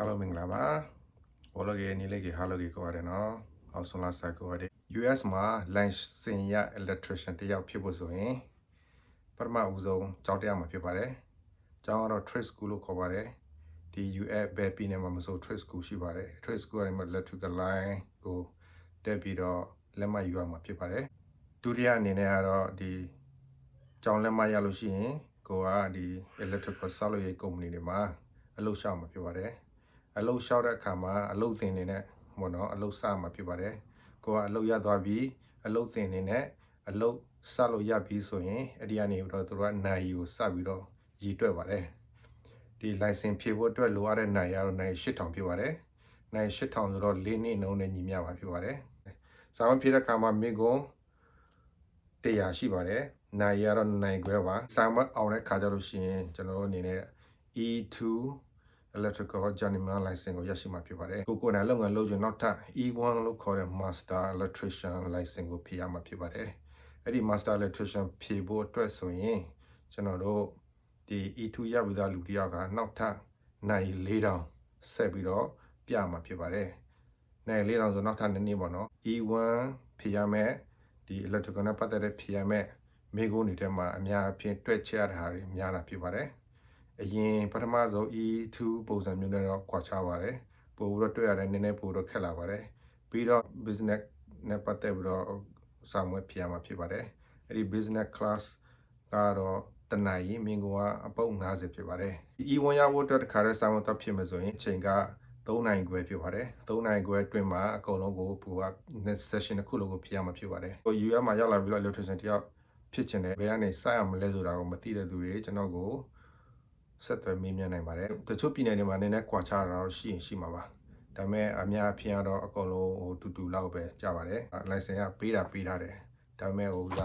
Hello မင်္ဂလာပါ။ဘောလကေနီလေးကေ hello ကေကိုရတယ်နော်။အောင်ဆုံးလာစာကိုရတယ်။ US မှာ licensing ရ electrician တယောက်ဖြစ်ဖို့ဆိုရင်ပထမဦးဆုံးကျောင်းတက်ရမှာဖြစ်ပါတယ်။ကျောင်းကတော့ trade school လို့ခေါ်ပါတယ်။ဒီ US ဘယ်ပြည်နယ်မှာမဆို trade school ရှိပါတယ်။ trade school ကနေမှ electrical line ကိုတက်ပြီးတော့လက်မှတ်ယူရမှာဖြစ်ပါတယ်။ဒုတိယအနေနဲ့ကတော့ဒီကျောင်းလက်မှတ်ရလို့ရှိရင်ကိုကဒီ electrical ဆောက်လုပ်ရေးကုမ္ပဏီတွေမှာအလုပ်ရှောက်မှာဖြစ်ပါတယ်။အလုပ်လျှောက်တဲ့အခါမှာအလုပ်သင်နေနဲ့ဘောနော်အလုပ်စမှာဖြစ်ပါတယ်ကိုကအလုပ်ရသွားပြီးအလုပ်သင်နေနဲ့အလုပ်စလို့ရပြီးဆိုရင်အဲ့ဒီကနေပြီးတော့သူတို့ကနိုင်ကိုစပြီးတော့ရည်တွက်ပါတယ်ဒီ license ဖြည့်ဖို့အတွက်လိုအပ်တဲ့နိုင်ရတော့နိုင်8000ဖြစ်ပါတယ်နိုင်8000ဆိုတော့၄နှစ်နှုန်းနဲ့ညီမျှပါဖြစ်ပါတယ်စာမဖြည့်တဲ့အခါမှာမိကွန်း100ရှိပါတယ်နိုင်ရတော့နိုင်ခွဲပါစာမအောင်တဲ့ခါကြလို့ရှိရင်ကျွန်တော်တို့အနေနဲ့ E2 electrical journeyman license ကိုရရှိမှာဖြစ်ပါတယ်။ကိုယ်နဲ့လုပ်ငန်းလုပ်ချင်နောက်ထပ် E1 လို့ခေါ်တဲ့ master electrician license ကိုဖြည့်ရမှာဖြစ်ပါတယ်။အဲ့ဒီ master electrician ဖြည့်ဖို့အတွက်ဆိုရင်ကျွန်တော်တို့ဒီ E2 ရပြီးသားလူတစ်ယောက်ကနောက်ထပ်နိုင်4000ဆက်ပြီးတော့ပြမှာဖြစ်ပါတယ်။နိုင်4000ဆိုနောက်ထပ်နည်းနည်းပေါ့နော်။ E1 ဖြည့်ရမယ်ဒီ electrical နဲ့ပတ်သက်တဲ့ဖြည့်ရမယ်မိကုန်းတွေထဲမှာအများအပြားတွက်ချက်ရတာတွေများတာဖြစ်ပါတယ်။အရင်ပထမဆုံး E2 ပုံစံမျိုးနဲ့တော့ကွာခြားပါတယ်ပို့ပြီးတော့တွေ့ရတယ်နည်းနည်းပို့တော့ခက်လာပါတယ်ပြီးတော့ business နဲ့ပတ်သက်ပြီးတော့စာမွေးဖြေရမှာဖြစ်ပါတယ်အဲ့ဒီ business class ကတော့တနင်္လာရီမင်းကအပုတ်50ဖြစ်ပါတယ် E1 ရဖို့အတွက်တခါတည်းစာမွေးတော့ဖြစ်မယ်ဆိုရင်အချိန်က3နိုင်ခွဲဖြစ်ပါတယ်3နိုင်ခွဲအတွင်းမှာအကုန်လုံးကိုပူက session တစ်ခုလုံးကိုဖြေရမှာဖြစ်ပါတယ်ဟို US မှာရောက်လာပြီးတော့ electrician တယောက်ဖြစ်ချင်တယ်ဘယ်ကနေစရမလဲဆိုတာကိုမသိတဲ့သူတွေကျွန်တော်ကိုဆက်သွယ်မေးမြန်းနိုင်ပါတယ်တချို့ပြည်နယ်တွေမှာနည်းနည်းကွာခြားတာတော့ရှိရင်ရှိမှာပါဒါပေမဲ့အများအပြားတော့အကုန်လုံးဟိုတူတူလောက်ပဲကြပါတယ် license ကပေးထားတယ်ဒါပေမဲ့ဟိုက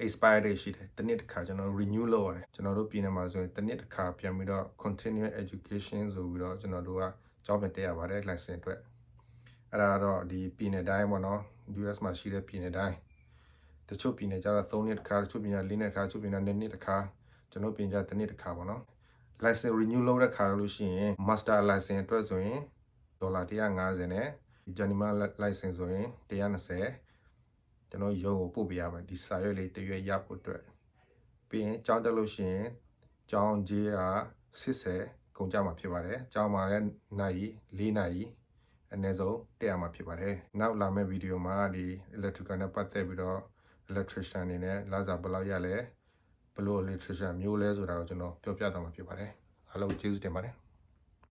expire date ရှိတယ်တစ်နှစ်တစ်ခါကျွန်တော် renew လုပ်ရတယ်ကျွန်တော်တို့ပြည်နယ်မှာဆိုရင်တစ်နှစ်တစ်ခါပြန်ပြီးတော့ continuous education ဆိုပြီးတော့ကျွန်တော်တို့ကကျောင်းပြန်တက်ရပါတယ် license အတွက်အဲ့ဒါတော့ဒီပြည်နယ်တိုင်းပေါ့နော် US မှာရှိတဲ့ပြည်နယ်တိုင်းတချို့ပြည်နယ်ကျတော့3နှစ်တစ်ခါတချို့ပြည်နယ်4နှစ်တစ်ခါတချို့ပြည်နယ်2နှစ်တစ်ခါကျွန်တော်ပြင်ကြတစ်နှစ်တစ်ခါပေါ့နော် license renew လုပ်တဲ့ခါလို့ရှိရင် master license အတွက်ဆိုရင်ဒေါ်လာ150နဲ့ journeyman license ဆိုရင်120ကျွန်တော်ရုံးကိုပို့ပေးရမယ်ဒီစာရွက်လေးတရွက်ရဖို့အတွက်ပြီးရင်ကြောင်းတက်လို့ရှိရင်ကြောင်းကြီးက80ကုန်ကြမှာဖြစ်ပါတယ်ကြောင်းမှာလည်းနိုင်4နိုင်အနည်းဆုံးတက်ရမှာဖြစ်ပါတယ်နောက်လာမယ့်ဗီဒီယိုမှာဒီ electrical နဲ့ပတ်သက်ပြီးတော့ electrician အနေနဲ့လစာဘယ်လောက်ရလဲဘလို့ electrician မျိုးလဲဆိုတာကိုကျွန်တော်ပြောပြသွားမှာဖြစ်ပါတယ်အားလုံးကျေးဇူးတင်ပါတယ်